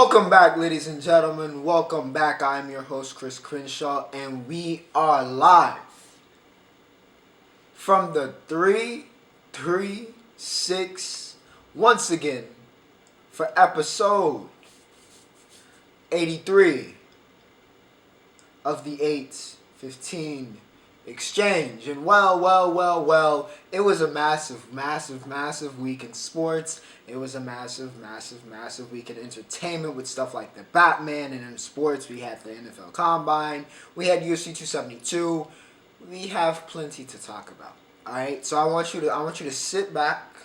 Welcome back, ladies and gentlemen. Welcome back. I'm your host, Chris Crenshaw, and we are live from the 336 once again for episode 83 of the 815 exchange. And well, it was a massive week in sports. It was a massive week in entertainment with stuff like the Batman, and in sports we had the NFL Combine, we had UFC 272. We have plenty to talk about. Alright, so I want you to sit back,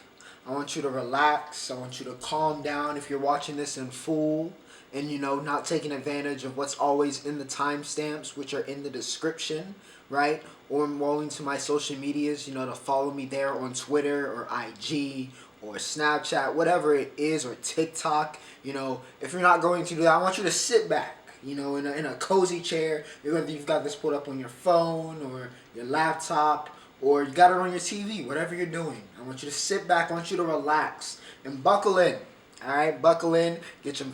I want you to relax, I want you to calm down if you're watching this in full and not taking advantage of what's always in the timestamps, which are in the description, right? Or rolling to my social medias, to follow me there on Twitter or IG or Snapchat, whatever it is, or TikTok. If you're not going to do that, I want you to sit back, in a cozy chair. You've got this put up on your phone or your laptop, or you got it on your TV, whatever you're doing. I want you to sit back, I want you to relax and buckle in. Alright, buckle in, get your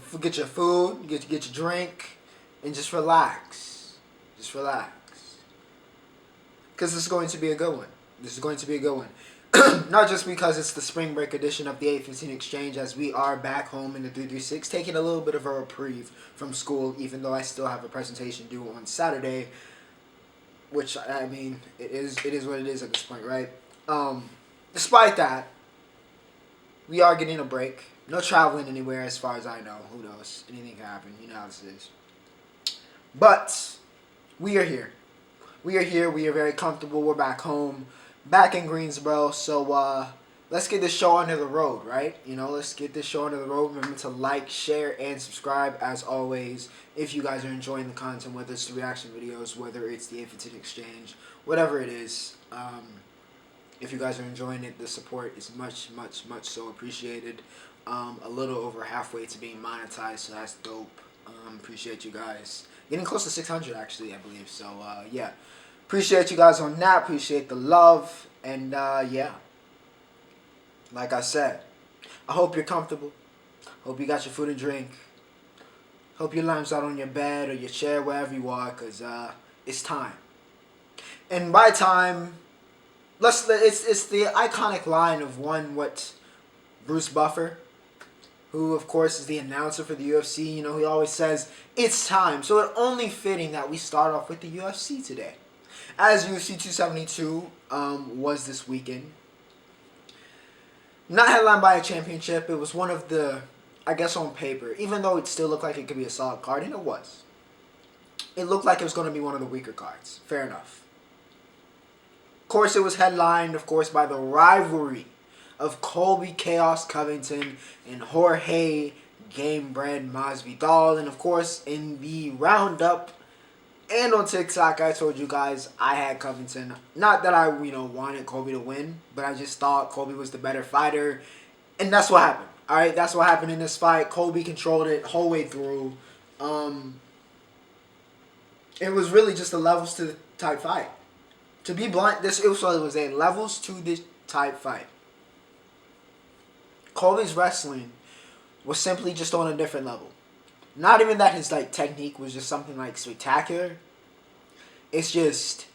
food, get your drink, and just relax. Just relax. Because this is going to be a good one. Not just because it's the spring break edition of the 815 exchange, as we are back home in the 336, taking a little bit of a reprieve from school, even though I still have a presentation due on Saturday, which, I mean, it is what it is at this point, right? Despite that, we are getting a break. No traveling anywhere as far as I know. Who knows? Anything can happen. You know how this is. But we are here. We are very comfortable. We're back home. Back in Greensboro. So let's get this show onto the road, right? Let's get this show onto the road. Remember to like, share, and subscribe as always. If you guys are enjoying the content, whether it's the reaction videos, whether it's the 815 exchange, whatever it is. If you guys are enjoying it, the support is much so appreciated. A little over halfway to being monetized, so that's dope. Appreciate you guys. Getting close to 600 actually, I believe. So yeah, appreciate you guys on that. Appreciate the love, and yeah, like I said, I hope you're comfortable. Hope you got your food and drink. Hope your lime's out on your bed or your chair, wherever you are, cause it's time. And by time, it's the iconic line of what Bruce Buffer, who of course is the announcer for the UFC, he always says, it's time. So it's only fitting that we start off with the UFC today. As UFC 272 was this weekend. Not headlined by a championship. It was one of the, I guess on paper, even though it still looked like it could be a solid card, and it was. It looked like it was going to be one of the weaker cards. Fair enough. Of course, it was headlined, by the rivalry of Colby Chaos Covington and Jorge Masvidal. And of course, in the Roundup and on TikTok, I told you guys I had Covington. Not that I, wanted Colby to win, but I just thought Colby was the better fighter. And that's what happened. Alright, that's what happened in this fight. Colby controlled it the whole way through. It was really just a levels to the type fight. To be blunt, it was a levels to this type fight. Colby's wrestling was simply just on a different level. Not even that his technique was just something spectacular. It's just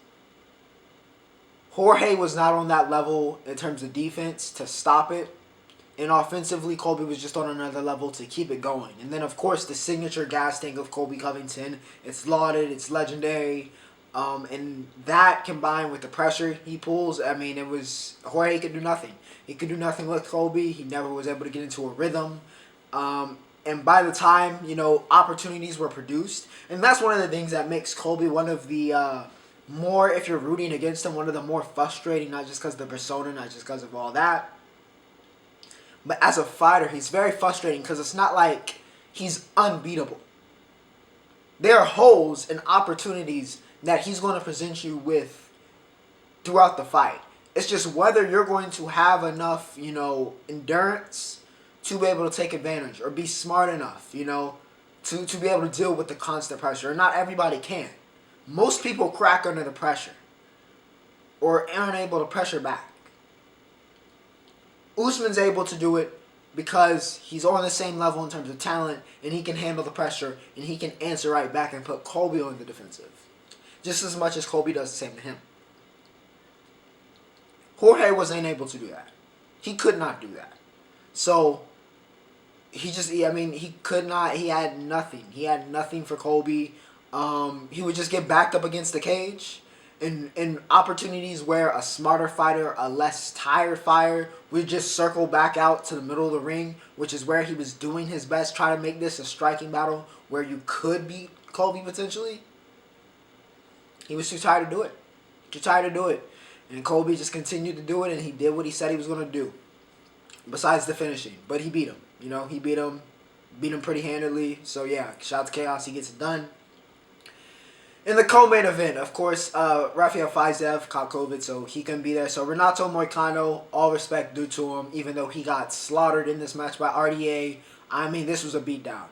Jorge was not on that level in terms of defense to stop it. And offensively, Colby was just on another level to keep it going. And then, of course, the signature gas tank of Colby Covington. It's lauded. It's legendary. And that combined with the pressure he pulls, it was... Jorge could do nothing. He could do nothing with Colby. He never was able to get into a rhythm. And by the time, opportunities were produced. And that's one of the things that makes Colby one of the more, if you're rooting against him, one of the more frustrating, not just because of the persona, not just because of all that. But as a fighter, he's very frustrating because it's not like he's unbeatable. There are holes and opportunities that he's going to present you with throughout the fight. It's just whether you're going to have enough, endurance to be able to take advantage or be smart enough, to be able to deal with the constant pressure. And not everybody can. Most people crack under the pressure or aren't able to pressure back. Usman's able to do it because he's on the same level in terms of talent, and he can handle the pressure, and he can answer right back and put Colby on the defensive. Just as much as Colby does the same to him. Jorge wasn't able to do that. He could not do that. So, he could not, he had nothing. He had nothing for Colby. He would just get backed up against the cage. In opportunities where a smarter fighter, a less tired fighter, would just circle back out to the middle of the ring, which is where he was doing his best, try to make this a striking battle where you could beat Colby potentially. He was too tired to do it. Too tired to do it. And Colby just continued to do it, and he did what he said he was going to do. Besides the finishing. But he beat him. He beat him pretty handily. So, yeah, shout out to Chaos. He gets it done. In the co-main event, of course, Rafael Fiziev caught COVID, so he couldn't be there. So Renato Moicano, all respect due to him, even though he got slaughtered in this match by RDA. I mean, this was a beatdown.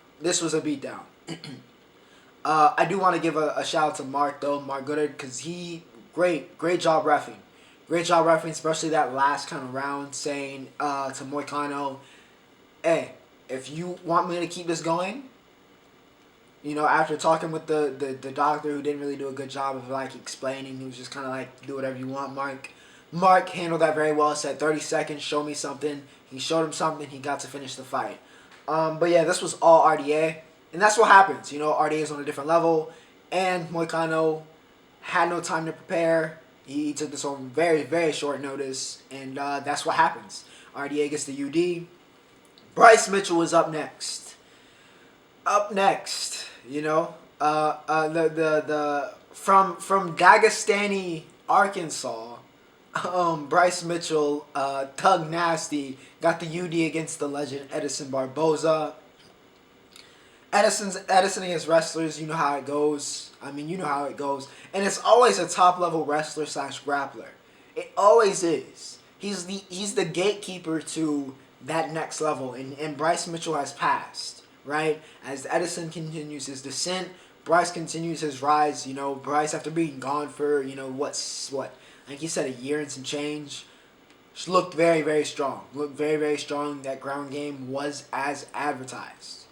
I do want to give a shout out to Mark, though, Mark Goodard, because great job reffing. Great job reffing, especially that last kind of round, saying to Moicano, hey, if you want me to keep this going, after talking with the doctor who didn't really do a good job of, explaining, he was just kind of do whatever you want, Mark. Mark handled that very well, said 30 seconds, show me something. He showed him something, he got to finish the fight. But yeah, this was all RDA, and that's what happens. RDA is on a different level, and Moicano had no time to prepare. He took this on very, very short notice, and that's what happens. RDA gets the UD. Bryce Mitchell is up next. From Dagestani, Arkansas, Bryce Mitchell, Thug Nasty, got the UD against the legend Edison Barboza. Edison against wrestlers, you know how it goes. And it's always a top level wrestler / grappler. It always is. He's the gatekeeper to that next level, and Bryce Mitchell has passed. Right? As Edison continues his descent, Bryce continues his rise. Bryce, after being gone for, I think he said a year and some change, looked very, very strong. That ground game was as advertised.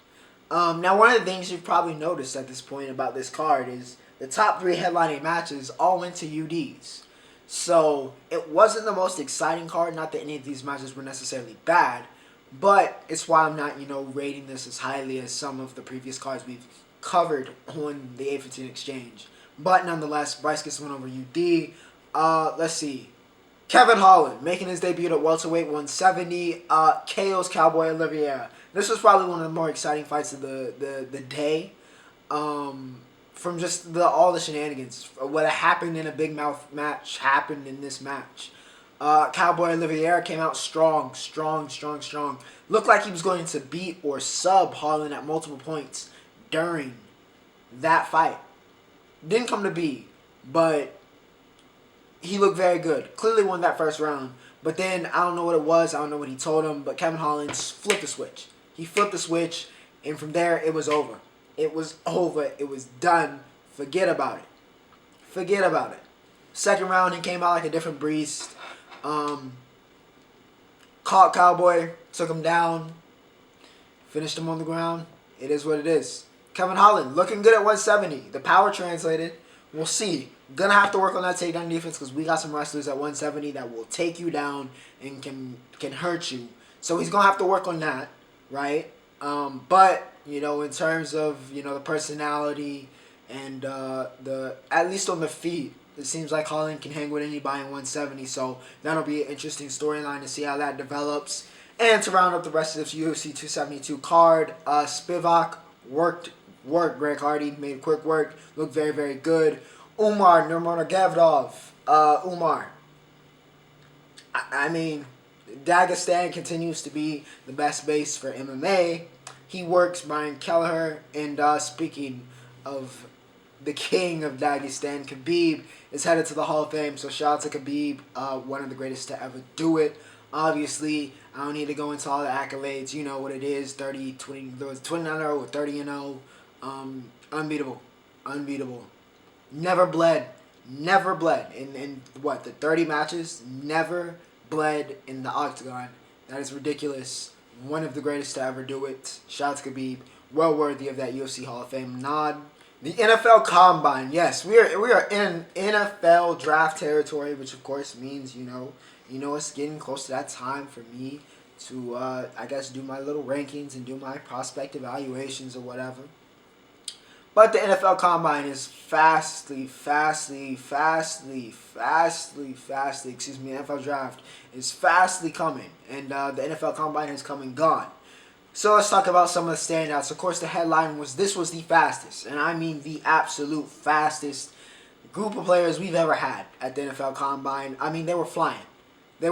Now, one of the things you've probably noticed at this point about this card is the top 3 headlining matches all went to UDs. So, it wasn't the most exciting card. Not that any of these matches were necessarily bad. But it's why I'm not, rating this as highly as some of the previous cards we've covered on the A15 Exchange. But nonetheless, Bryce gets one over UD. Let's see. Kevin Holland making his debut at welterweight 170. KO's Cowboy Oliveira. This was probably one of the more exciting fights of the day. From just all the shenanigans. What happened in a big mouth match happened in this match. Cowboy Oliveira came out strong. Looked like he was going to beat or sub Holland at multiple points during that fight. Didn't come to be, but he looked very good. Clearly won that first round. But then, I don't know what it was. I don't know what he told him. But Kevin Holland flipped the switch. He flipped the switch, and from there, it was over. It was done. Forget about it. Second round, he came out like a different beast. Caught Cowboy, took him down, finished him on the ground. It is what it is. Kevin Holland looking good at 170. The power translated. We'll see. Gonna have to work on that takedown defense because we got some wrestlers at 170 that will take you down and can hurt you. So he's gonna have to work on that, right? But in terms of the personality and at least on the feet. It seems like Holland can hang with anybody in 170, so that'll be an interesting storyline to see how that develops. And to round up the rest of this UFC 272 card, Spivak worked Greg Hardy, made quick work, looked very, very good. Umar Nurmagomedov, Umar. Dagestan continues to be the best base for MMA. He works Brian Kelleher, and speaking of the king of Dagestan, Khabib, is headed to the Hall of Fame. So shout out to Khabib, one of the greatest to ever do it. Obviously, I don't need to go into all the accolades. You know what it is. 29-0 or 30-0. Unbeatable. Never bled. In the 30 matches, never bled in the octagon. That is ridiculous. one of the greatest to ever do it. Shout out to Khabib. Well worthy of that UFC Hall of Fame nod. The NFL Combine. Yes, we are in NFL draft territory, which of course means, it's getting close to that time for me to, I guess, do my little rankings and do my prospect evaluations or whatever. But the NFL Combine is the NFL Draft is fastly coming. And the NFL Combine has come and gone. So let's talk about some of the standouts. Of course, the headline was, this was the fastest, and I mean the absolute fastest group of players we've ever had at the NFL Combine. I mean, they were flying. All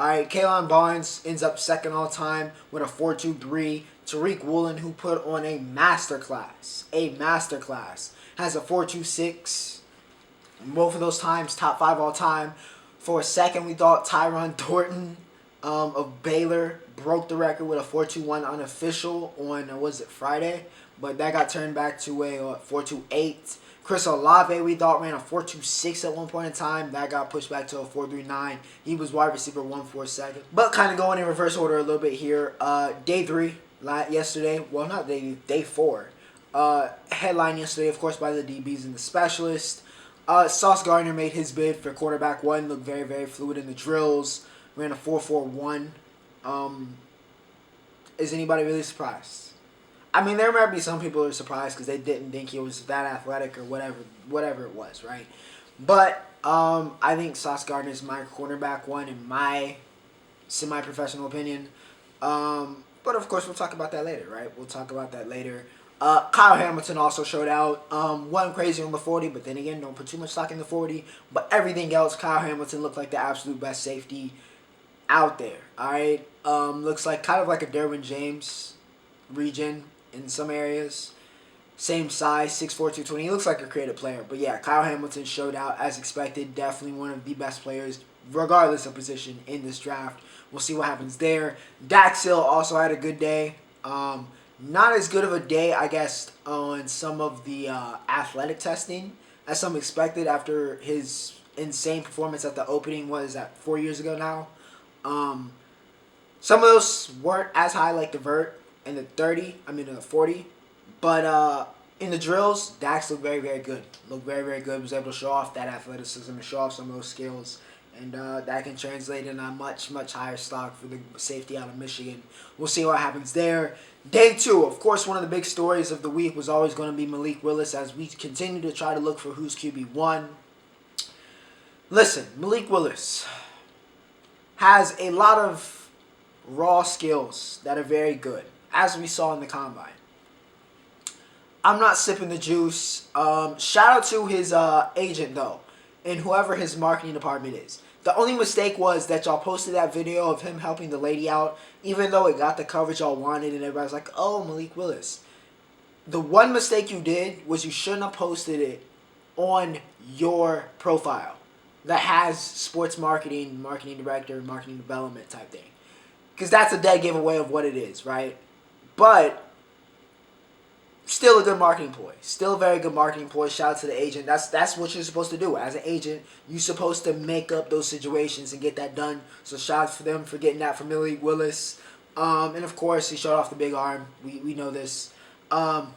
right, Kayvon Barnes ends up second all time with a 4.23. Tariq Woolen, who put on a masterclass, has a 4.26. Both of those times, top 5 all time. For a second, we thought Tyron Thornton of Baylor broke the record with a 4.21 unofficial on, Friday? But that got turned back to a 4.28. Chris Olave, we thought, ran a 4.26 at one point in time. That got pushed back to a 4.39. He was wide receiver 1 for a second. But kind of going in reverse order a little bit here. Day 3, yesterday. Well, not day 4. Headline yesterday, of course, by the DBs and the specialists. Sauce Gardner made his bid for quarterback 1. Looked very, very fluid in the drills. Ran a 4.41. Is anybody really surprised? I mean, there might be some people who are surprised because they didn't think he was that athletic or whatever it was, right? But I think Sauce Gardner is my cornerback 1 in my semi-professional opinion. But of course, we'll talk about that later, right? Kyle Hamilton also showed out. Wasn't crazy on the 40, but then again, don't put too much stock in the 40. But everything else, Kyle Hamilton looked like the absolute best safety out there. All right, looks like kind of like a Derwin James region in some areas. Same size, 6'4", 220. He looks like a creative player. But yeah, Kyle Hamilton showed out as expected. Definitely one of the best players, regardless of position, in this draft. We'll see what happens there. Dax Hill also had a good day. Not as good of a day, I guess, on some of the athletic testing as some expected after his insane performance at the opening. What is that, 4 years ago now? Some of those weren't as high, like the vert and the 40. But in the drills, Dax looked very, very good. Was able to show off that athleticism and show off some of those skills. And that can translate in a much, much higher stock for the safety out of Michigan. We'll see what happens there. Day 2, of course, one of the big stories of the week was always going to be Malik Willis as we continue to try to look for who's QB1. Listen, Malik Willis has a lot of raw skills that are very good, as we saw in the Combine. I'm not sipping the juice. Shout out to his agent, though, and whoever his marketing department is. The only mistake was that y'all posted that video of him helping the lady out, even though it got the coverage y'all wanted, and everybody's like, oh, Malik Willis. The one mistake you did was you shouldn't have posted it on your profile that has sports marketing, marketing director, marketing development type thing. Because that's a dead giveaway of what it is, right? But still a good marketing ploy. Still a very good marketing ploy. Shout out to the agent. That's what you're supposed to do. As an agent, you're supposed to make up those situations and get that done. So shout out for them for getting that from Malik Willis. And of course, he showed off the big arm. We know this. Y'all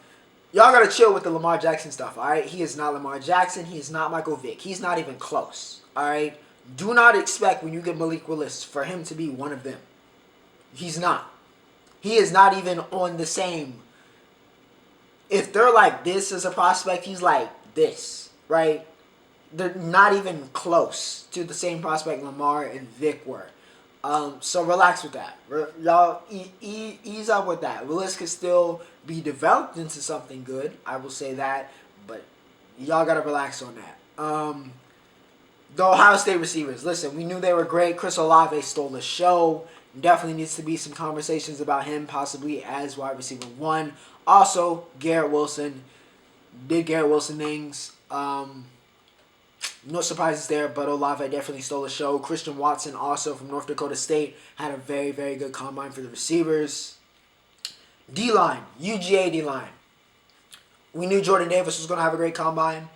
gotta chill with the Lamar Jackson stuff, alright? He is not Lamar Jackson. He is not Michael Vick. He's not even close, alright? Do not expect when you get Malik Willis for him to be one of them. He's not. He is not even on the same. If they're like this as a prospect, he's like this, right? They're not even close to the same prospect Lamar and Vic were. So relax with that. Y'all ease up with that. Willis could still be developed into something good. I will say that. But y'all got to relax on that. The Ohio State receivers. Listen, we knew they were great. Chris Olave stole the show. Definitely needs to be some conversations about him possibly as wide receiver 1. Also, Garrett Wilson did Garrett Wilson things. No surprises there, but Olave definitely stole the show. Christian Watson, also from North Dakota State, had a very, very good combine for the receivers. D-line, UGA D-line. We knew Jordan Davis was going to have a great combine.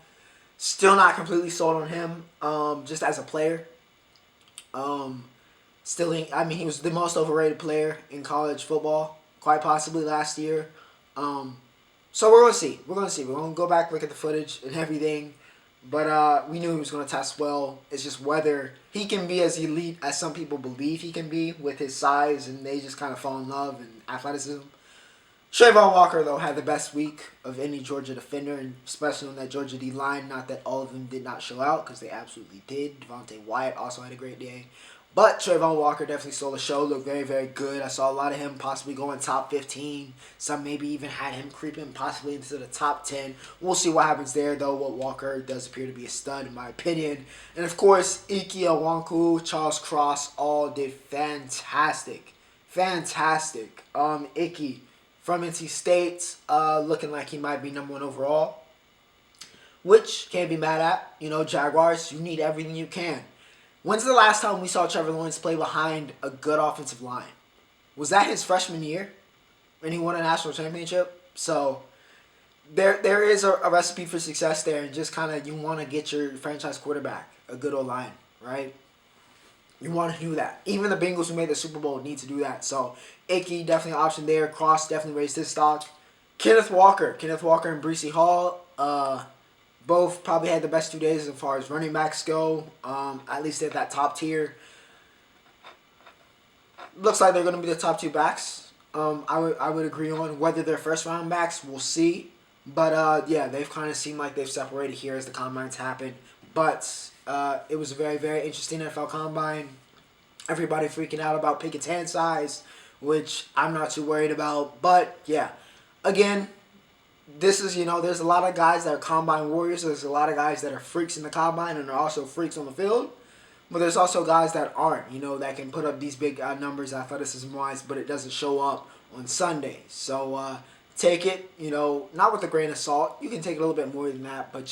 Still not completely sold on him, just as a player. Still, he was the most overrated player in college football, quite possibly last year. So we're gonna see. We're gonna go back, look at the footage and everything. But we knew he was gonna test well. It's just whether he can be as elite as some people believe he can be with his size, and they just kind of fall in love and athleticism. Trayvon Walker, though, had the best week of any Georgia defender, and especially on that Georgia D-line. Not that all of them did not show out, because they absolutely did. Devontae Wyatt also had a great day. But Trayvon Walker definitely stole the show, looked very, very good. I saw a lot of him possibly going top 15. Some maybe even had him creeping possibly into the top 10. We'll see what happens there, though. What Walker does appear to be a stud, in my opinion. And, of course, Ike Nwanku, Charles Cross, all did fantastic. Fantastic. Ike from NC State, looking like he might be number 1 overall, which can't be mad at. You know, Jaguars, you need everything you can. When's the last time we saw Trevor Lawrence play behind a good offensive line? Was that his freshman year when he won a national championship? So there is a recipe for success there, and just kind of you want to get your franchise quarterback a good O-line, right? You want to do that. Even the Bengals who made the Super Bowl need to do that. So Icky, definitely an option there. Cross definitely raised his stock. Kenneth Walker and Breece Hall, both probably had the best 2 days as far as running backs go. At least at that top tier. Looks like they're going to be the top 2 backs. I would agree on. Whether they're first round backs, we'll see. But yeah, they've kind of seemed like they've separated here as the combines happen. But it was a very, very interesting NFL combine. Everybody freaking out about Pickett's hand size, which I'm not too worried about. But yeah, again, this is, there's a lot of guys that are combine warriors. There's a lot of guys that are freaks in the combine and are also freaks on the field. But there's also guys that aren't, that can put up these big numbers athleticism-wise, but it doesn't show up on Sundays. So take it, not with a grain of salt. You can take it a little bit more than that, but,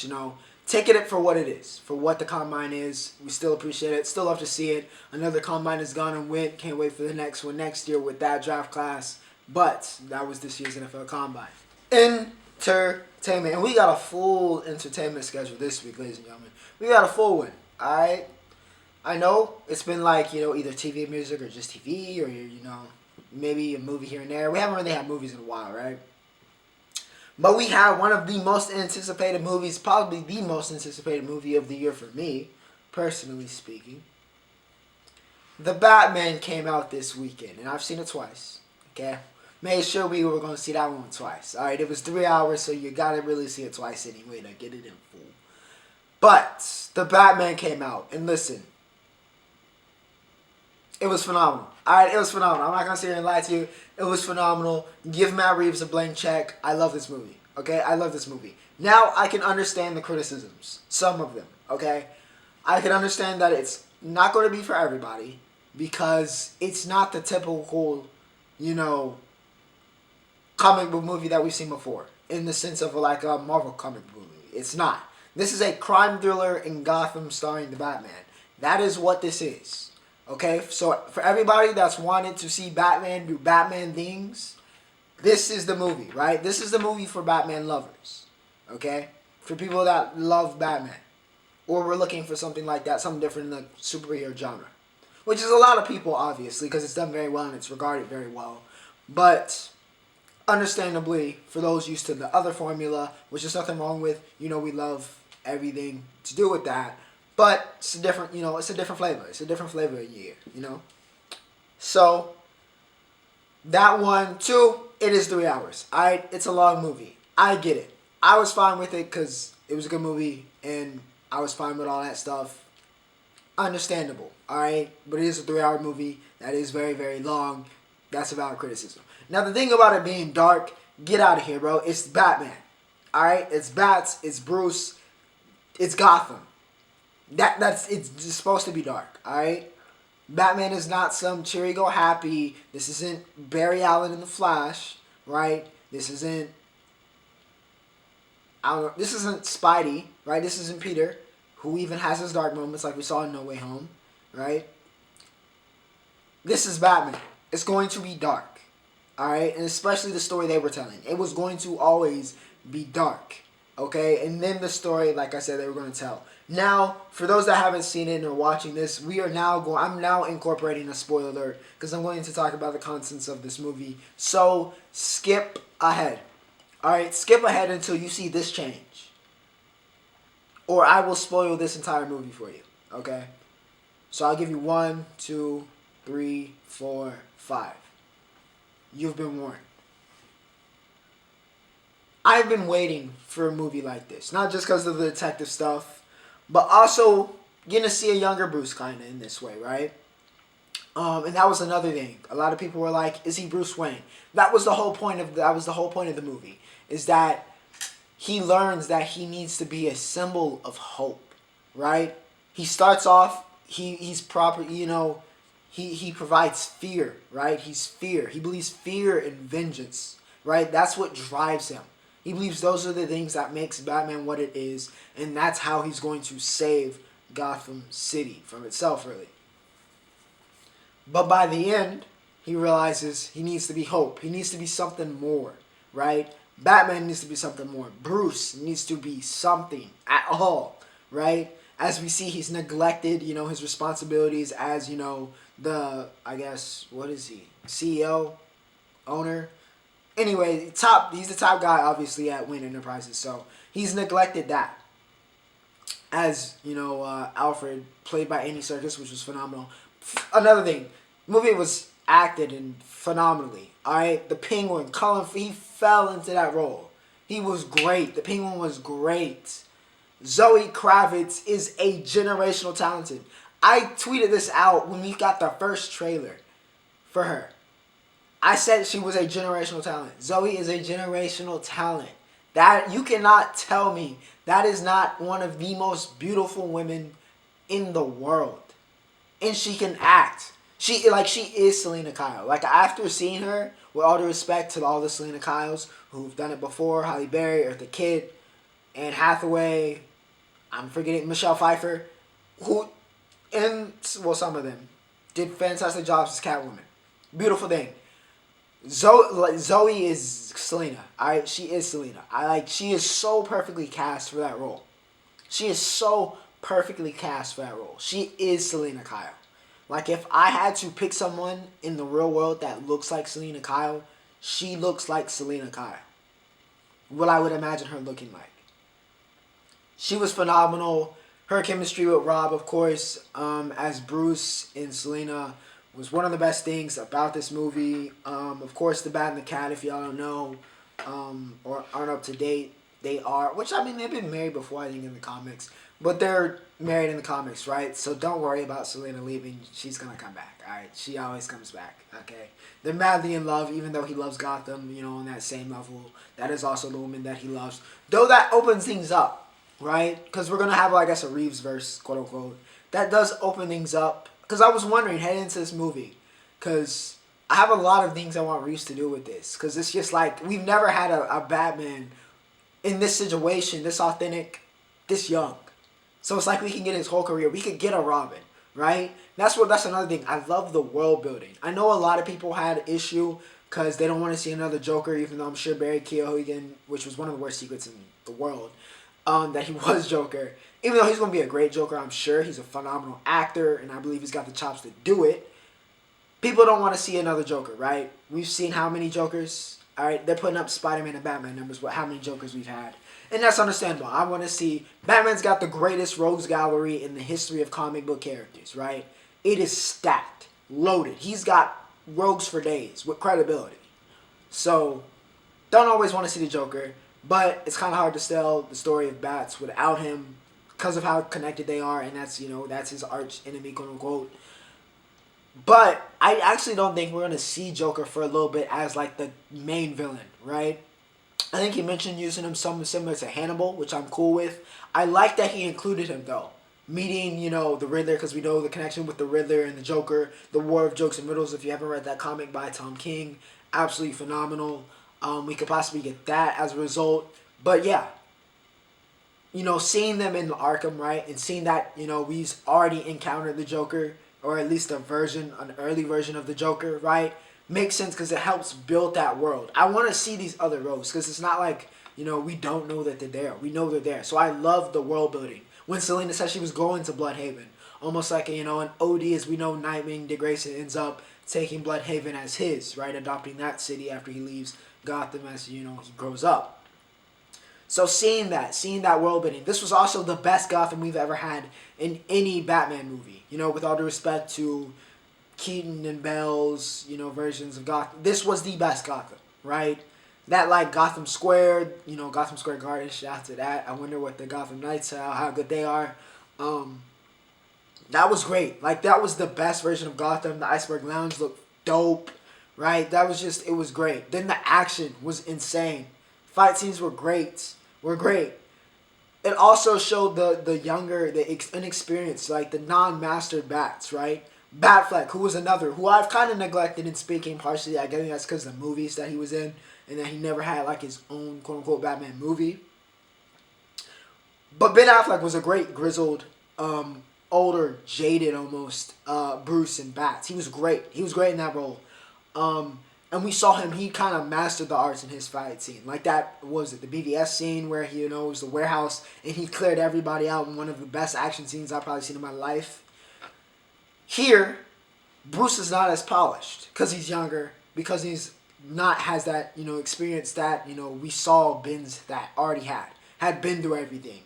take it for what it is, for what the combine is. We still appreciate it. Still love to see it. Another combine is gone and went. Can't wait for the next one next year with that draft class. But that was this year's NFL combine. Entertainment. And we got a full entertainment schedule this week, ladies and gentlemen. We got a full one. All right? I know it's been like, either TV and music or just TV or, maybe a movie here and there. We haven't really had movies in a while, right? But we have one of the most anticipated movies, probably the most anticipated movie of the year for me, personally speaking. The Batman came out this weekend, and I've seen it twice, okay? Made sure we were going to see that one twice. All right, it was 3 hours, so you got to really see it twice anyway to get it in full. But The Batman came out, and listen, it was phenomenal. All right, it was phenomenal. I'm not going to sit here and lie to you. It was phenomenal. Give Matt Reeves a blank check. I love this movie, okay? I love this movie. Now, I can understand the criticisms, some of them, okay? I can understand that it's not going to be for everybody because it's not the typical, comic book movie that we've seen before in the sense of like a Marvel comic book movie. It's not. This is a crime thriller in Gotham starring the Batman. That is what this is. Okay, so for everybody that's wanted to see Batman do Batman things, this is the movie, right? This is the movie for Batman lovers, okay? For people that love Batman. Or we're looking for something like that, something different in the superhero genre. Which is a lot of people, obviously, because it's done very well and it's regarded very well. But, understandably, for those used to the other formula, which is nothing wrong with, we love everything to do with that. But it's a different, it's a different flavor. It's a different flavor a year, So, that one, too, it is 3 hours. It's a long movie. I get it. I was fine with it because it was a good movie and I was fine with all that stuff. Understandable, all right? But it is a 3-hour movie that is very, very long. That's a valid criticism. Now, the thing about it being dark, get out of here, bro. It's Batman, all right? It's Bats, it's Bruce, it's Gotham. It's supposed to be dark, alright? Batman is not some cheery go happy. This isn't Barry Allen in The Flash, right? This isn't Spidey, right? This isn't Peter, who even has his dark moments like we saw in No Way Home, right? This is Batman. It's going to be dark, alright? And especially the story they were telling. It was going to always be dark, okay? And then the story, like I said, they were going to tell. Now, for those that haven't seen it and are watching this, I'm now incorporating a spoiler alert because I'm going to talk about the contents of this movie. So skip ahead. All right, skip ahead until you see this change, or I will spoil this entire movie for you. Okay. So I'll give you 1, 2, 3, 4, 5. You've been warned. I've been waiting for a movie like this, not just because of the detective stuff, but also getting to see a younger Bruce kind of in this way, right? And that was another thing. A lot of people were like, "Is he Bruce Wayne?" That was the whole point of the movie. Is that he learns that he needs to be a symbol of hope, right? He starts off. He's proper. He provides fear, right? He's fear. He believes fear and vengeance, right? That's what drives him. He believes those are the things that makes Batman what it is, and that's how he's going to save Gotham City from itself, really. But by the end, he realizes he needs to be hope. He needs to be something more, right? Batman needs to be something more. Bruce needs to be something at all, right? As we see, he's neglected, his responsibilities as, what is he? CEO? Owner? Anyway, he's the top guy, obviously, at Wayne Enterprises, so he's neglected that. As, Alfred, played by Andy Serkis, which was phenomenal. Another thing, the movie was acted in phenomenally, alright? The Penguin, he fell into that role. He was great. The Penguin was great. Zoe Kravitz is a generational talented. I tweeted this out when we got the first trailer for her. I said she was a generational talent. Zoe is a generational talent. That you cannot tell me that is not one of the most beautiful women in the world. And she can act. She is Selena Kyle. Like, after seeing her, with all due respect to all the Selena Kyles who've done it before, Halle Berry, Eartha Kitt, Anne Hathaway, I'm forgetting Michelle Pfeiffer, some of them did fantastic jobs as Catwoman. Beautiful thing. Zoe is Selena. Alright, she is Selena. She is so perfectly cast for that role. She is so perfectly cast for that role. She is Selena Kyle. Like, if I had to pick someone in the real world that looks like Selena Kyle, she looks like Selena Kyle. What I would imagine her looking like. She was phenomenal. Her chemistry with Rob, of course, as Bruce and Selena, was one of the best things about this movie. Of course, the Bat and the Cat, if y'all don't know, or aren't up to date, they are, they've been married before, I think, in the comics. But they're married in the comics, right? So don't worry about Selena leaving. She's going to come back, alright? She always comes back, okay? They're madly in love, even though he loves Gotham, on that same level. That is also the woman that he loves. Though that opens things up, right? Because we're going to have, a Reeves verse, quote unquote. That does open things up. Because I was wondering, heading into this movie, because I have a lot of things I want Reeves to do with this. Because it's just we've never had a Batman in this situation, this authentic, this young. So it's we can get his whole career. We could get a Robin, right? That's another thing. I love the world building. I know a lot of people had an issue because they don't want to see another Joker, even though I'm sure Barry Keoghan, which was one of the worst secrets in the world, that he was Joker. Even though he's going to be a great Joker, I'm sure. He's a phenomenal actor, and I believe he's got the chops to do it. People don't want to see another Joker, right? We've seen how many Jokers, all right? They're putting up Spider-Man and Batman numbers with how many Jokers we've had. And that's understandable. I want to see... Batman's got the greatest rogues gallery in the history of comic book characters, right? It is stacked, loaded. He's got rogues for days with credibility. So, don't always want to see the Joker, but it's kind of hard to tell the story of Bats without him because of how connected they are, and that's his arch enemy, quote unquote. But I actually don't think we're going to see Joker for a little bit as the main villain, right? I think he mentioned using him something similar to Hannibal, which I'm cool with. I like that he included him, though. Meeting, the Riddler, because we know the connection with the Riddler and the Joker, the War of Jokes and Riddles, if you haven't read that comic by Tom King. Absolutely phenomenal. We could possibly get that as a result. But yeah, seeing them in Arkham, right, and seeing that, we've already encountered the Joker, or at least an early version of the Joker, right, makes sense because it helps build that world. I want to see these other rogues because it's not we don't know that they're there. We know they're there. So I love the world building. when Selena said she was going to Bloodhaven. Almost like, an OD, as we know, Nightwing, Dick Grayson ends up taking Bloodhaven as his, right? Adopting that city after he leaves Gotham as, he grows up. So seeing that world building, this was also the best Gotham we've ever had in any Batman movie. With all due respect to Keaton and Bell's, versions of Gotham. This was the best Gotham, right? That, like, Gotham Square, Gotham Square Garden, shout out to that. I wonder what the Gotham Knights are, how good they are. That was great. Like, that was the best version of Gotham. The Iceberg Lounge looked dope, right? That was just, it was great. Then the action was insane. Fight scenes were great. It also showed the younger, the inexperienced, like the non-mastered bats, right? Batfleck, who I've kind of neglected in speaking partially. I guess that's because of the movies that he was in, and that he never had like his own quote-unquote Batman movie. But Ben Affleck was a great grizzled, older, jaded almost Bruce in Bats. He was great. He was great in that role. And we saw him, he kind of mastered the arts in his fight scene. Like that, was it the BVS scene where he, was the warehouse and he cleared everybody out in one of the best action scenes I've probably seen in my life. Here, Bruce is not as polished because he's younger, because he's not has that, experience that, we saw Ben's that already had been through everything.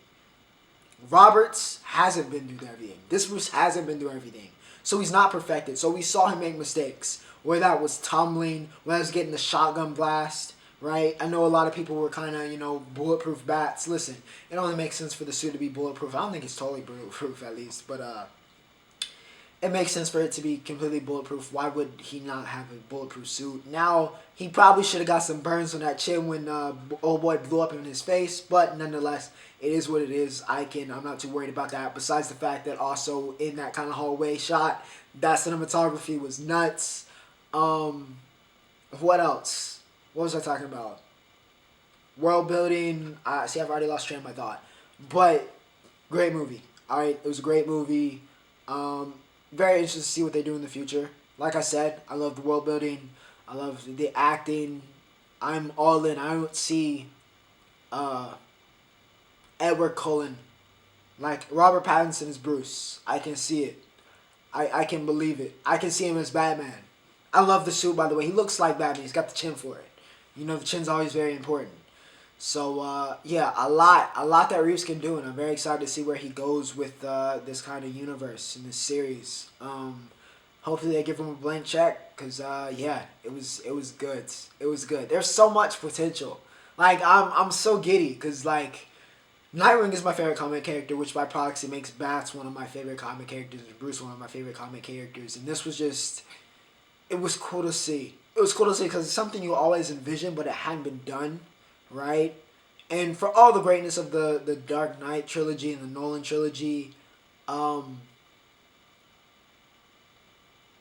Roberts hasn't been through everything. This Bruce hasn't been through everything. So he's not perfected. So we saw him make mistakes. Whether that was tumbling, whether that was getting the shotgun blast, right? I know a lot of people were kind of, bulletproof bats. Listen, it only makes sense for the suit to be bulletproof. I don't think it's totally bulletproof at least, but it makes sense for it to be completely bulletproof. Why would he not have a bulletproof suit? Now, he probably should have got some burns on that chin when old boy blew up in his face, but nonetheless, it is what it is. I'm not too worried about that. Besides the fact that also in that kind of hallway shot, that cinematography was nuts. What else? What was I talking about? World building. See, I've already lost train of my thought. But, great movie. Alright, it was a great movie. Very interested to see what they do in the future. Like I said, I love the world building. I love the acting. I'm all in. I don't see Edward Cullen. Like, Robert Pattinson is Bruce. I can see it. I can believe it. I can see him as Batman. I love the suit, by the way. He looks like Batman. He's got the chin for it. The chin's always very important. So, yeah, a lot that Reeves can do, and I'm very excited to see where he goes with this kind of universe in this series. Hopefully they give him a blank check, because, yeah, it was good. It was good. There's so much potential. Like, I'm so giddy, because, like, Nightwing is my favorite comic character, which by proxy makes Bats one of my favorite comic characters, and Bruce one of my favorite comic characters, and this was just... It was cool to see. It was cool to see because it's something you always envisioned, but it hadn't been done, right? And for all the greatness of the Dark Knight trilogy and the Nolan trilogy, and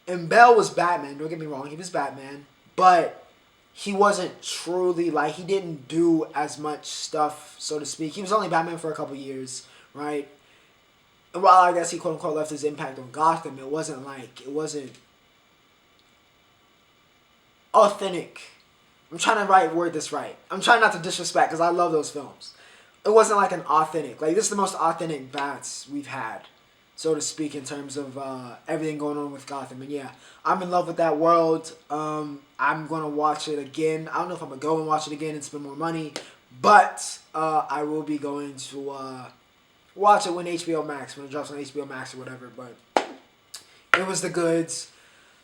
Bell was Batman, don't get me wrong, he was Batman, but he wasn't truly, like, he didn't do as much stuff, so to speak. He was only Batman for a couple years, right? And while I guess he quote-unquote left his impact on Gotham, it wasn't authentic. I'm trying to word this right. I'm trying not to disrespect because I love those films. It wasn't like an authentic. Like, this is the most authentic Bats we've had, so to speak, in terms of everything going on with Gotham. And yeah, I'm in love with that world. I'm going to watch it again. I don't know if I'm going to go and watch it again and spend more money, but I will be going to watch it when it drops on HBO Max or whatever. But it was the goods.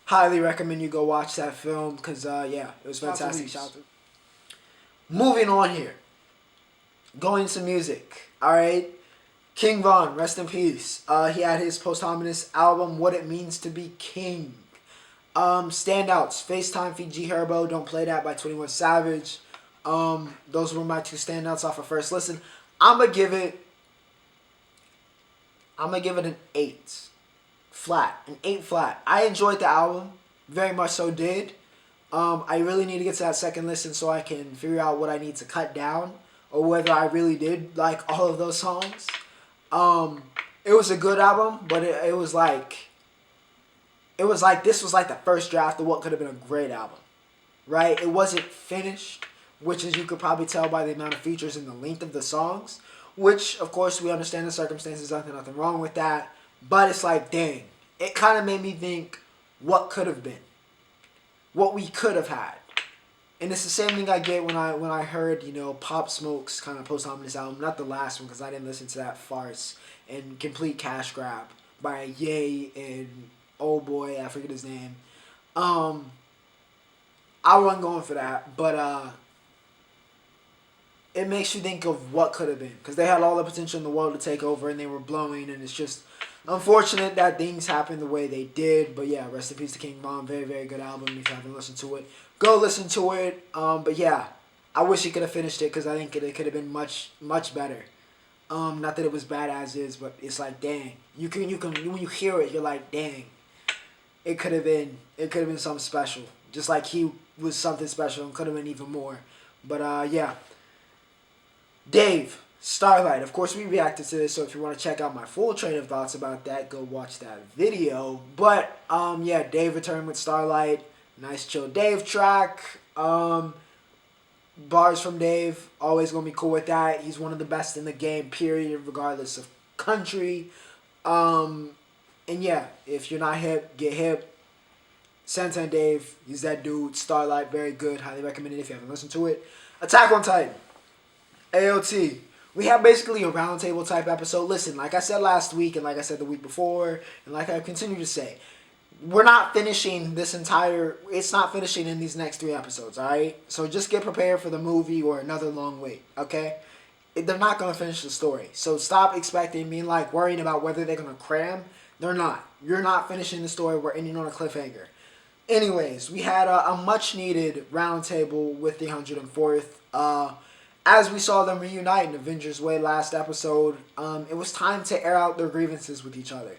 Highly recommend you go watch that film because, yeah, it was fantastic. Moving on here. Going to music. Alright. King Von, rest in peace. He had his posthumous album, What It Means to Be King. Standouts. FaceTime feat. G Herbo, Don't Play That by 21 Savage. Those were my two standouts off of first listen. I'm going to give it an 8. An 8 flat. I enjoyed the album, very much so did. I really need to get to that second listen so I can figure out what I need to cut down, or whether I really did like all of those songs. It was a good album, but it was like this was like the first draft of what could have been a great album, right? It wasn't finished, which is, you could probably tell by the amount of features and the length of the songs, which, of course, we understand the circumstances, nothing wrong with that. But it's like, dang, it kind of made me think what could have been, what we could have had. And it's the same thing I get when I heard, Pop Smoke's kind of post-hominous album. Not the last one, because I didn't listen to that farce and complete cash grab by Ye and oh boy, I forget his name. I wasn't going for that, but it makes you think of what could have been, because they had all the potential in the world to take over, and they were blowing, and it's just unfortunate that things happened the way they did. But yeah, rest in peace to King Von. Very, very good album. If you haven't listened to it, go listen to it. But yeah, I wish he could have finished it, because I think it could have been much, much better. Not that it was bad as is, but it's like, dang, you can when you hear it, you're like, dang, it could have been something special. Just like he was something special and could have been even more. But yeah, Dave, Starlight. Of course, we reacted to this, so if you want to check out my full train of thoughts about that, go watch that video. But yeah, Dave returned with Starlight. Nice chill Dave track. Bars from Dave, always gonna be cool with that. He's one of the best in the game, period, regardless of country. And yeah, if you're not hip, get hip. Santan Dave, he's that dude. Starlight, very good. Highly recommended if you haven't listened to it. Attack on Titan. AOT. We have basically a roundtable type episode. Listen, like I said last week, and like I said the week before, and like I continue to say, we're not finishing this entire... It's not finishing in these next 3 episodes, alright? So just get prepared for the movie or another long wait, okay? They're not going to finish the story. So stop expecting me, like, worrying about whether they're going to cram. They're not. You're not finishing the story. We're ending on a cliffhanger. Anyways, we had a much-needed roundtable with the 104th. As we saw them reunite in Avengers Way last episode, it was time to air out their grievances with each other.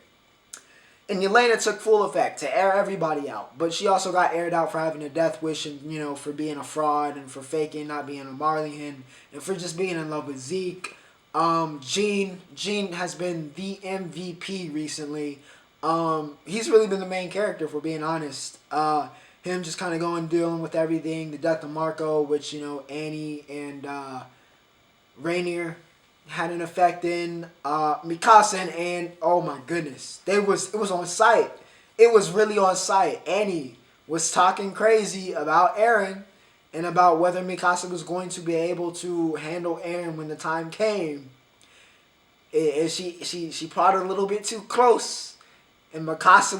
And Yelena took full effect to air everybody out. But she also got aired out for having a death wish and, for being a fraud and for faking not being a Marleyan and for just being in love with Zeke. Gene has been the MVP recently. He's really been the main character, for being honest. Him just kind of dealing with everything. The death of Marco, which, Annie and Rainier had an effect in. Mikasa and oh my goodness. It was on site. It was really on site. Annie was talking crazy about Eren and about whether Mikasa was going to be able to handle Eren when the time came. And she prodded a little bit too close. And Mikasa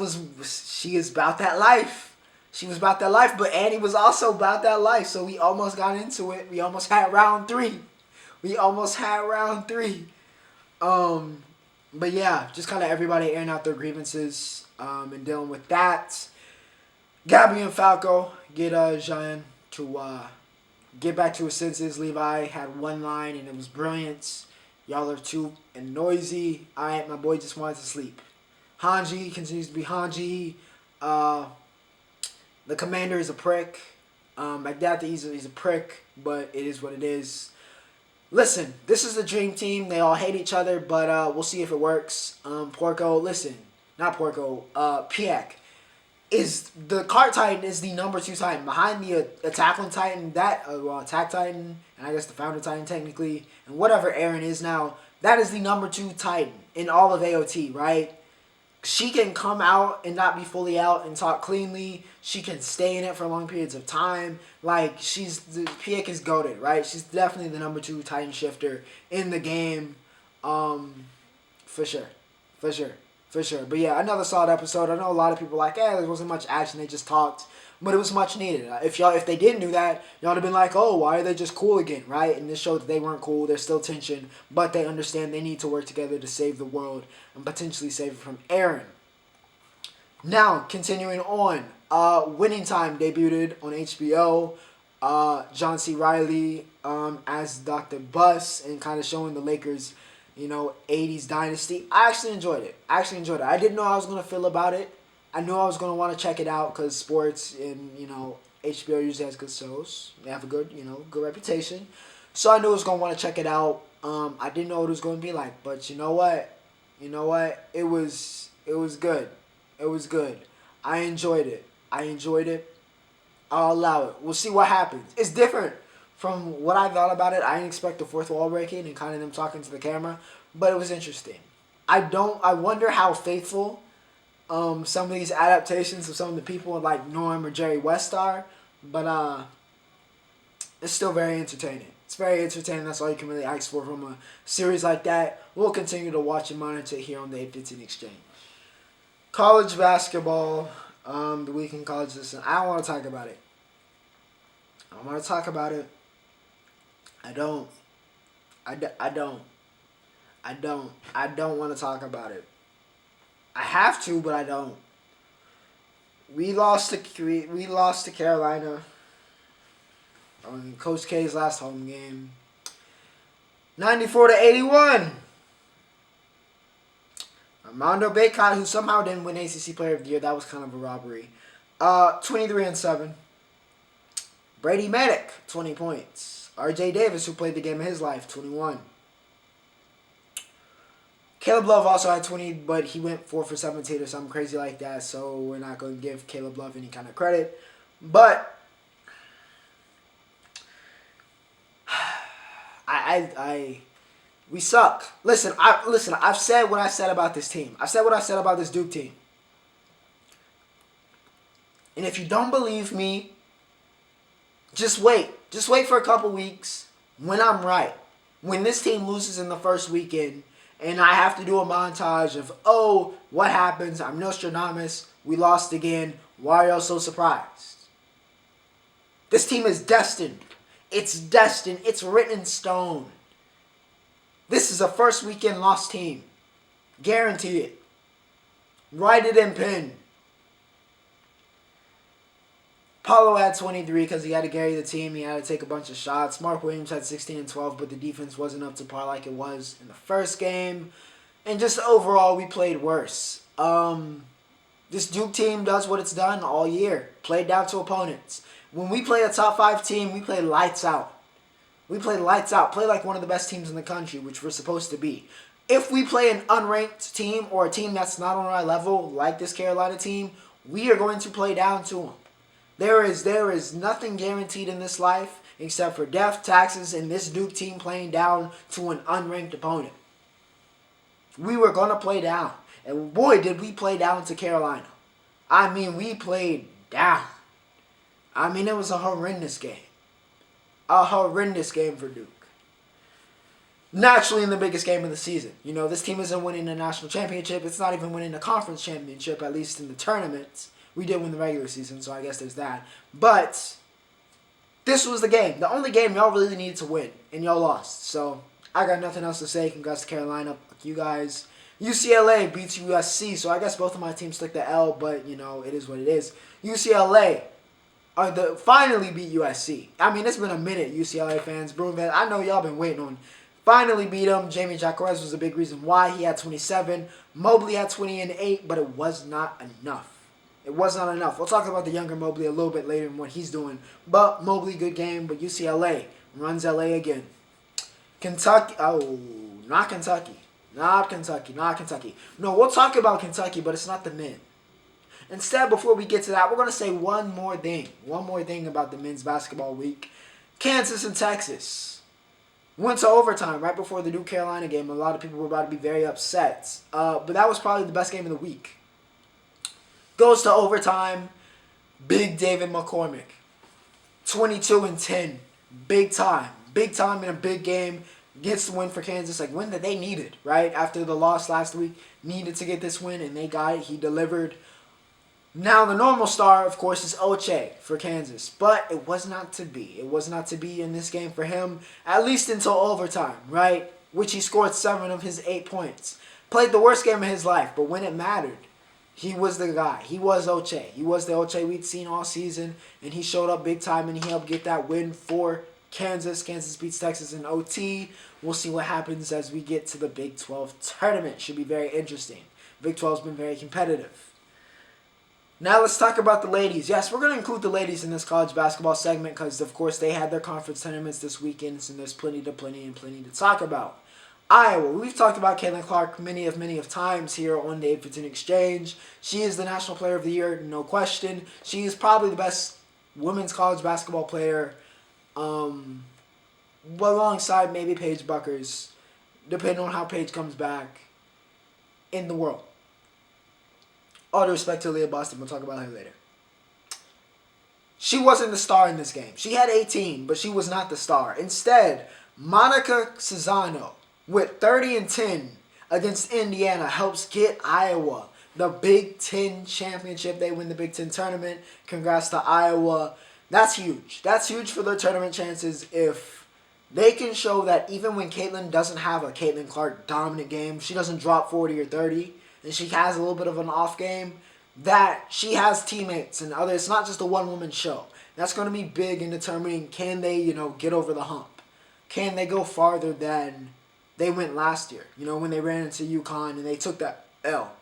she is about that life. She was about that life, but Annie was also about that life. So we almost got into it. We almost had round 3. But yeah, just kind of everybody airing out their grievances and dealing with that. Gabby and Falco get Jean to get back to his senses. Levi had one line and it was brilliant. Y'all are too noisy. Alright, my boy just wanted to sleep. Hanji continues to be Hanji. The commander is a prick. Magdata, he's a prick, but it is what it is. Listen, this is the dream team. They all hate each other, but we'll see if it works. Porco, listen, not Porco. Piek is the Cart Titan is the number 2 Titan behind the Attack on Titan. Attack Titan, and I guess the Founder Titan technically, and whatever Eren is now. That is the number 2 Titan in all of AOT, right? She can come out and not be fully out and talk cleanly. She can stay in it for long periods of time. Like, Piek is goated, right? She's definitely the number 2 Titan shifter in the game. For sure. But yeah, another solid episode. I know a lot of people are like, there wasn't much action. They just talked. But it was much needed. If they didn't do that, y'all would have been like, oh, why are they just cool again, right? And this showed that they weren't cool. There's still tension. But they understand they need to work together to save the world and potentially save it from Eren. Now, continuing on. Winning Time debuted on HBO. John C. Reilly as Dr. Buss and kind of showing the Lakers, 80s dynasty. I actually enjoyed it. I didn't know how I was going to feel about it. I knew I was going to want to check it out because sports and, HBO usually has good shows. They have a good, good reputation. So I knew I was going to want to check it out. I didn't know what it was going to be like. But you know what? It was good. It was good. I enjoyed it. I'll allow it. We'll see what happens. It's different From what I thought about it, I didn't expect the fourth wall breaking and kind of them talking to the camera, but it was interesting. I wonder how faithful some of these adaptations of some of the people like Norm or Jerry West are, but it's still very entertaining. It's very entertaining. That's all you can really ask for from a series like that. We'll continue to watch and monitor here on the 815 Exchange. College basketball, the week in college. Listen, I don't want to talk about it. I don't want to talk about it. I don't want to talk about it. I have to, but I don't. We lost to Carolina on Coach K's last home game. 94-81. Armando Bacot, who somehow didn't win ACC Player of the Year, that was kind of a robbery. 23-7. Brady Manek, 20 points. RJ Davis, who played the game of his life, 21. Caleb Love also had 20, but he went 4 for 17 or something crazy like that, so we're not going to give Caleb Love any kind of credit. But we suck. Listen, I've said what I said about this team. I've said what I said about this Duke team. And if you don't believe me, just wait. Just wait for a couple weeks when I'm right. When this team loses in the first weekend and I have to do a montage of, oh, what happens? I'm Nostradamus. We lost again. Why are y'all so surprised? This team is destined. It's destined. It's written in stone. This is a first weekend lost team. Guarantee it. Write it in pen. Paulo had 23 because he had to carry the team. He had to take a bunch of shots. Mark Williams had 16 and 12, but the defense wasn't up to par like it was in the first game. And just overall, we played worse. This Duke team does what it's done all year. Played down to opponents. When we play a top 5 team, we play lights out. We play lights out. Play like one of the best teams in the country, which we're supposed to be. If we play an unranked team or a team that's not on our level, like this Carolina team, we are going to play down to them. There is nothing guaranteed in this life except for death, taxes, and this Duke team playing down to an unranked opponent. We were going to play down. And boy, did we play down to Carolina. I mean, we played down. I mean, it was a horrendous game. A horrendous game for Duke. Naturally, in the biggest game of the season. You know, this team isn't winning a national championship. It's not even winning a conference championship, at least in the tournaments. We did win the regular season, so I guess there's that. But this was the game. The only game y'all really needed to win, and y'all lost. So I got nothing else to say. Congrats to Carolina. Fuck you guys. UCLA beats USC, so I guess both of my teams took the L, but, you know, it is what it is. UCLA finally beat USC. I mean, it's been a minute, UCLA fans. Bruin fans, I know y'all been waiting on. Finally beat them. Jamie Jacquez was a big reason why. He had 27. Mobley had 20 and 8, but it was not enough. It was not enough. We'll talk about the younger Mobley a little bit later and what he's doing. But Mobley, good game. But UCLA runs LA again. Kentucky. Oh, not Kentucky. Not Kentucky. Not Kentucky. No, we'll talk about Kentucky, but it's not the men. Instead, before we get to that, we're going to say one more thing. One more thing about the men's basketball week. Kansas and Texas went to overtime right before the Duke Carolina game. A lot of people were about to be very upset. But that was probably the best game of the week. Goes to overtime. Big David McCormick. 22 and 10. Big time. Big time in a big game. Gets the win for Kansas. Like, win that they needed, right? After the loss last week. Needed to get this win, and they got it. He delivered. Now, the normal star, of course, is Oche for Kansas. But it was not to be. It was not to be in this game for him. At least until overtime, right? Which he scored 7 of his 8 points. Played the worst game of his life. But when it mattered, he was the guy. He was Oche. He was the Oche we'd seen all season. And he showed up big time, and he helped get that win for Kansas. Kansas beats Texas in OT. We'll see what happens as we get to the Big 12 tournament. Should be very interesting. Big 12's been very competitive. Now let's talk about the ladies. Yes, we're going to include the ladies in this college basketball segment because, of course, they had their conference tournaments this weekend, and there's plenty to talk about. Iowa. We've talked about Caitlin Clark many of times here on the 815 Exchange. She is the National Player of the Year, no question. She is probably the best women's college basketball player alongside maybe Paige Buckers, depending on how Paige comes back, in the world. All due respect to Leah Boston, we'll talk about her later. She wasn't the star in this game. She had 18, but she was not the star. Instead, Monica Cesano, with 30-10 against Indiana, helps get Iowa the Big Ten championship. They win the Big Ten tournament. Congrats to Iowa. That's huge. That's huge for their tournament chances if they can show that even when Caitlin doesn't have a Caitlin Clark dominant game, she doesn't drop 40 or 30, and she has a little bit of an off game, that she has teammates and others. It's not just a one-woman show. That's going to be big in determining, can they, get over the hump? Can they go farther than they went last year, when they ran into UConn and they took that L?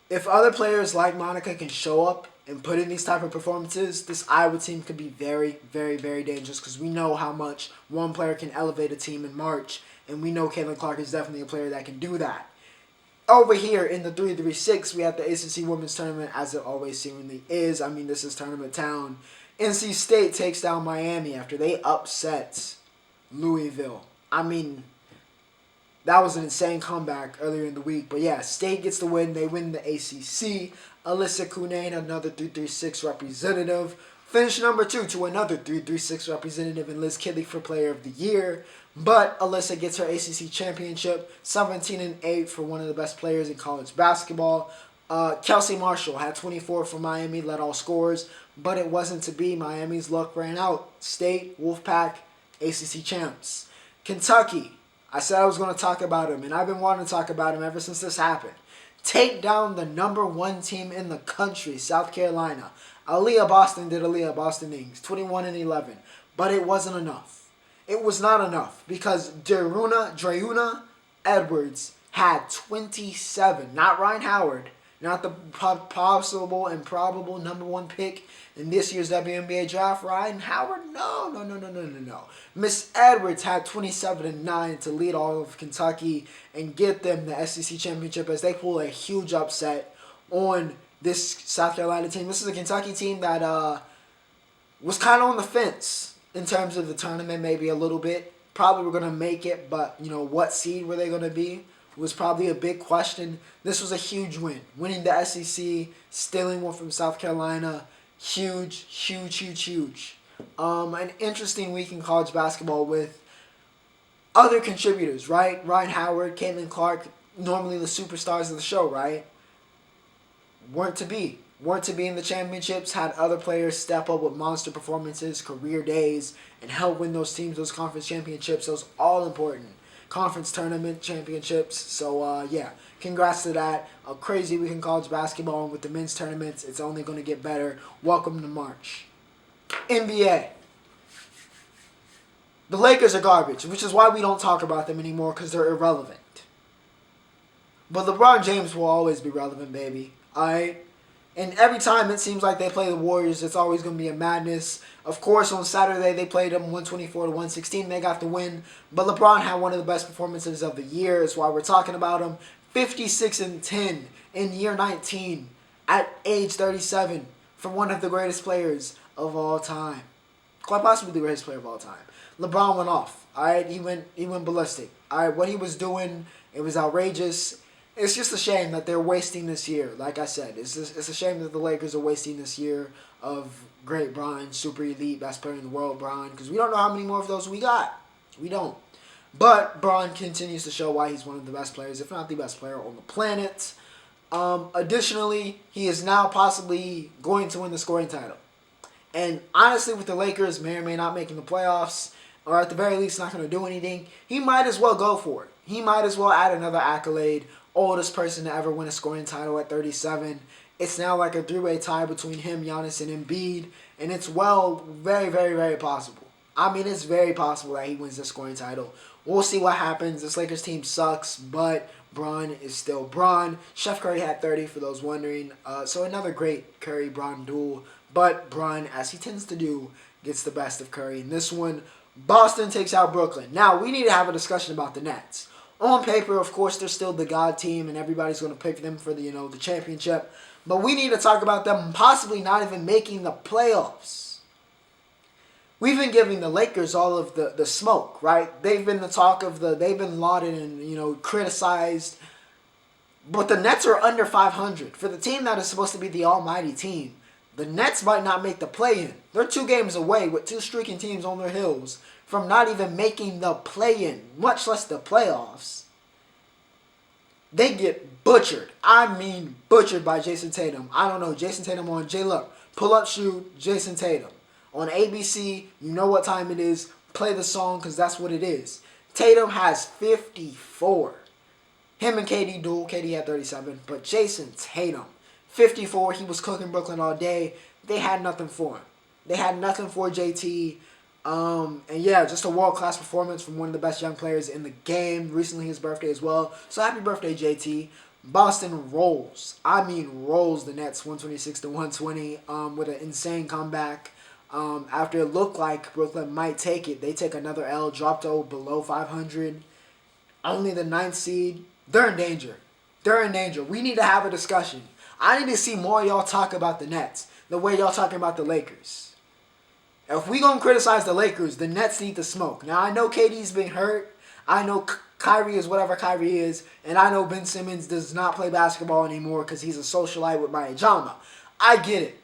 If other players like Monica can show up and put in these type of performances, this Iowa team could be very, very, very dangerous because we know how much one player can elevate a team in March, and we know Caitlin Clark is definitely a player that can do that. Over here in the 3-3-6, we have the ACC Women's Tournament, as it always seemingly is. I mean, this is tournament town. NC State takes down Miami after they upset Louisville. I mean, that was an insane comeback earlier in the week. But yeah, State gets the win. They win the ACC. Alyssa Cunane, another 3-3-6 representative. Finished number 2 to another 3-3-6 representative in Liz Kidley for Player of the Year. But Alyssa gets her ACC championship, 17-8 for one of the best players in college basketball. Kelsey Marshall had 24 for Miami, led all scorers, but it wasn't to be. Miami's luck ran out. State, Wolfpack, ACC champs. Kentucky, I said I was going to talk about him, and I've been wanting to talk about him ever since this happened. Take down the number 1 team in the country, South Carolina. Aaliyah Boston did Aaliyah Boston things, 21-11, but it wasn't enough. It was not enough because Dreuna Edwards had 27. Not Ryan Howard, not the possible and probable number 1 pick in this year's WNBA draft. Ryan Howard? No. Miss Edwards had 27-9 to lead all of Kentucky and get them the SEC championship as they pull a huge upset on this South Carolina team. This is a Kentucky team that was kind of on the fence in terms of the tournament, maybe a little bit. Probably were going to make it, but, what seed were they going to be was probably a big question. This was a huge win. Winning the SEC, stealing one from South Carolina, huge. An interesting week in college basketball with other contributors, right? Ryan Howard, Caitlin Clark, normally the superstars of the show, right? Weren't to be in the championships, had other players step up with monster performances, career days, and help win those teams, those conference championships, those all-important conference tournament championships. So, yeah, congrats to that. A crazy week in college basketball, and with the men's tournaments, it's only going to get better. Welcome to March. NBA. The Lakers are garbage, which is why we don't talk about them anymore, because they're irrelevant. But LeBron James will always be relevant, baby. Alright? And every time it seems like they play the Warriors, it's always going to be a madness. Of course, on Saturday, they played them 124-116. They got the win. But LeBron had one of the best performances of the year. That's why we're talking about him. 56-10 in year 19 at age 37 for one of the greatest players of all time. Quite possibly the greatest player of all time. LeBron went off. All right, he went ballistic. All right, what he was doing, it was outrageous. It's just a shame that they're wasting this year. Like I said, it's a shame that the Lakers are wasting this year of great Bron, super elite, best player in the world, Bron, because we don't know how many more of those we got. We don't. But Bron continues to show why he's one of the best players, if not the best player on the planet. Additionally, he is now possibly going to win the scoring title. And honestly, with the Lakers may or may not making the playoffs, or at the very least not going to do anything, he might as well go for it. He might as well add another accolade. Oldest person to ever win a scoring title at 37. It's now like a 3-way tie between him, Giannis, and Embiid. And it's very, very, very possible. I mean, it's very possible that he wins the scoring title. We'll see what happens. This Lakers team sucks, but Bron is still Bron. Steph Curry had 30 for those wondering. So another great Curry-Bron duel. But Bron, as he tends to do, gets the best of Curry. In this one, Boston takes out Brooklyn. Now, we need to have a discussion about the Nets. On paper, of course, they're still the God team, and everybody's going to pick them for the the championship. But we need to talk about them possibly not even making the playoffs. we've been giving the Lakers all of the smoke, right? They've been the talk of they've been lauded and, criticized. But the Nets are under 500. For the team that is supposed to be the almighty team, the Nets might not make the play-in. They're 2 games away with 2 streaking teams on their heels from not even making the play-in, much less the playoffs. They get butchered. I mean butchered by Jason Tatum. I don't know. Jason Tatum on J-Look. Pull up, shoot, Jason Tatum. On ABC, you know what time it is. Play the song because that's what it is. Tatum has 54. Him and KD duel. KD had 37. But Jason Tatum, 54. He was cooking Brooklyn all day. They had nothing for him. They had nothing for JT. And yeah, just a world-class performance from one of the best young players in the game. Recently his birthday as well. So happy birthday, JT. Boston rolls. I mean rolls the Nets 126-120 with an insane comeback. After it looked like Brooklyn might take it, they take another L, drop to below 500. Only the 9th seed. They're in danger. They're in danger. We need to have a discussion. I need to see more of y'all talk about the Nets the way y'all talking about the Lakers. If we gonna criticize the Lakers, the Nets need to smoke. Now, I know KD's been hurt. I know Kyrie is whatever Kyrie is. And I know Ben Simmons does not play basketball anymore because he's a socialite with Maya Jama. I get it.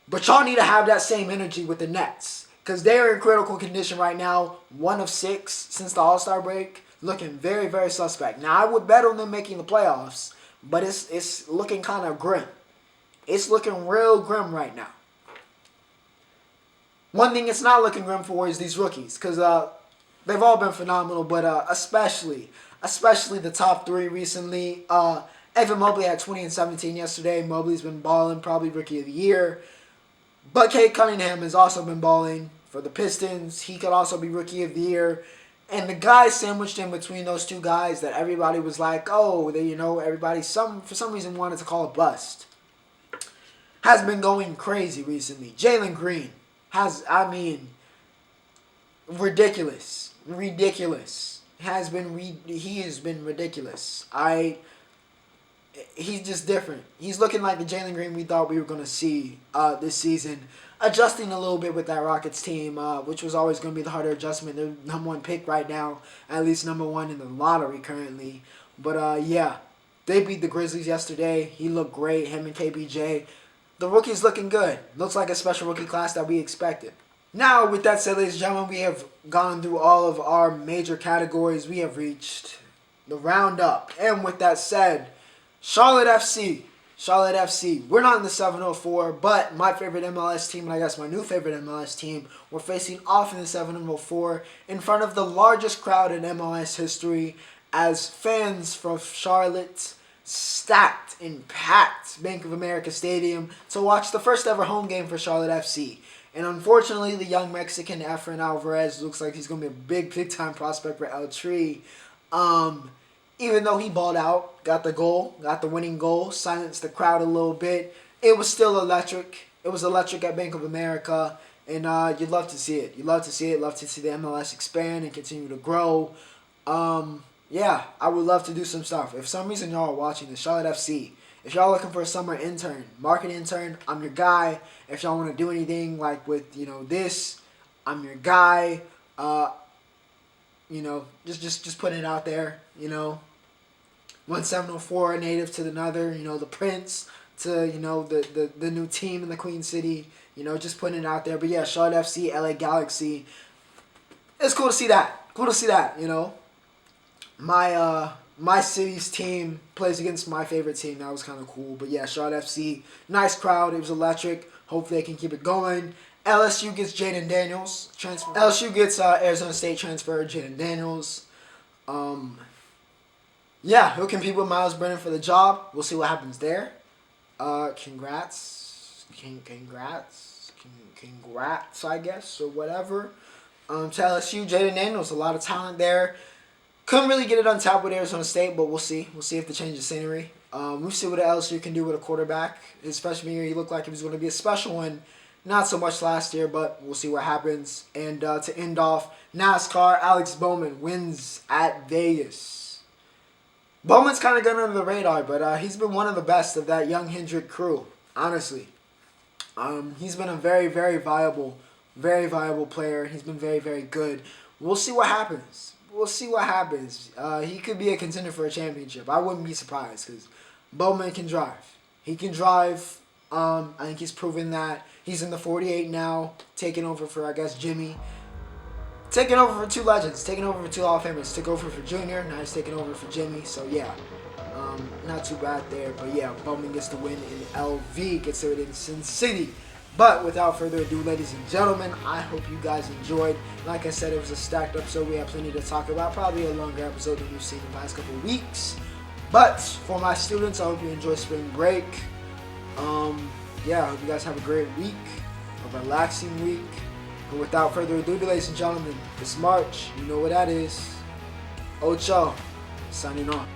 But y'all need to have that same energy with the Nets. Because they're in critical condition right now. 1 of 6 since the All-Star break. Looking very, very suspect. Now, I would bet on them making the playoffs. But it's looking kind of grim. It's looking real grim right now. One thing it's not looking grim for is these rookies. Because they've all been phenomenal. But especially the top 3 recently. Evan Mobley had 20 and 17 yesterday. Mobley's been balling. Probably Rookie of the Year. But Cade Cunningham has also been balling for the Pistons. He could also be Rookie of the Year. And the guy sandwiched in between those 2 guys that everybody was like, oh, everybody for some reason wanted to call a bust. Has been going crazy recently. Jalen Green ridiculous. He has been ridiculous. He's just different. He's looking like the Jalen Green we thought we were going to see this season. Adjusting a little bit with that Rockets team, which was always going to be the harder adjustment. They're number 1 pick right now, at least number 1 in the lottery currently. But yeah, they beat the Grizzlies yesterday. He looked great, him and KPJ. The rookie's looking good. Looks like a special rookie class that we expected. Now, with that said, ladies and gentlemen, we have gone through all of our major categories. We have reached the Roundup. And with that said, Charlotte FC. We're not in the 704, but my favorite MLS team, and I guess my new favorite MLS team, we're facing off in the 704 in front of the largest crowd in MLS history as fans from Charlotte stacked and packed Bank of America Stadium to watch the first ever home game for Charlotte FC. And unfortunately, the young Mexican Efrain Alvarez looks like he's going to be a big time prospect for El Tri. Even though he balled out, got the winning goal, silenced the crowd a little bit, it was still electric. It was electric at Bank of America, and you'd love to see it. Love to see the MLS expand and continue to grow. Yeah, I would love to do some stuff. If for some reason y'all are watching the Charlotte FC, if y'all looking for a summer intern, market intern, I'm your guy. If y'all want to do anything like with, this, I'm your guy. Just putting it out there, 1704 native to another, the Prince to, the new team in the Queen City, just putting it out there. But yeah, Charlotte FC, LA Galaxy. It's cool to see that. My city's team plays against my favorite team. That was kind of cool. But yeah, Charlotte FC, nice crowd. It was electric. Hopefully they can keep it going. LSU gets Jaden Daniels transfer. LSU gets Arizona State transfer Jaden Daniels. Yeah, he'll compete with Miles Brennan for the job. We'll see what happens there. Congrats, I guess, or whatever. To LSU, Jaden Daniels, a lot of talent there. Couldn't really get it on top with Arizona State, but we'll see. We'll see if they change the scenery. We'll see what LSU can do with a quarterback. His freshman year, he looked like he was going to be a special one. Not so much last year, but we'll see what happens. And to end off, NASCAR, Alex Bowman wins at Vegas. Bowman's kind of gone under the radar, but he's been one of the best of that young Hendrick crew, honestly. He's been a very, very viable Very viable player. He's been very, very good. We'll see what happens. We'll see what happens. He could be a contender for a championship. I wouldn't be surprised because Bowman can drive. He can drive. I think he's proven that. He's in the 48 now, taking over for, I guess, Jimmy. Taking over for two legends. Taking over for two Hall of Famers. Took over for Junior. Now he's taking over for Jimmy. So, yeah. Not too bad there. But, yeah, Bowman gets the win in LV. Gets it in Sin City. But without further ado, ladies and gentlemen, I hope you guys enjoyed. Like I said, it was a stacked episode. We had plenty to talk about. Probably a longer episode than we've seen in the past couple of weeks. But for my students, I hope you enjoy spring break. Yeah, I hope you guys have a great week, a relaxing week. But without further ado, ladies and gentlemen, it's March. You know what that is. Ocho, signing off.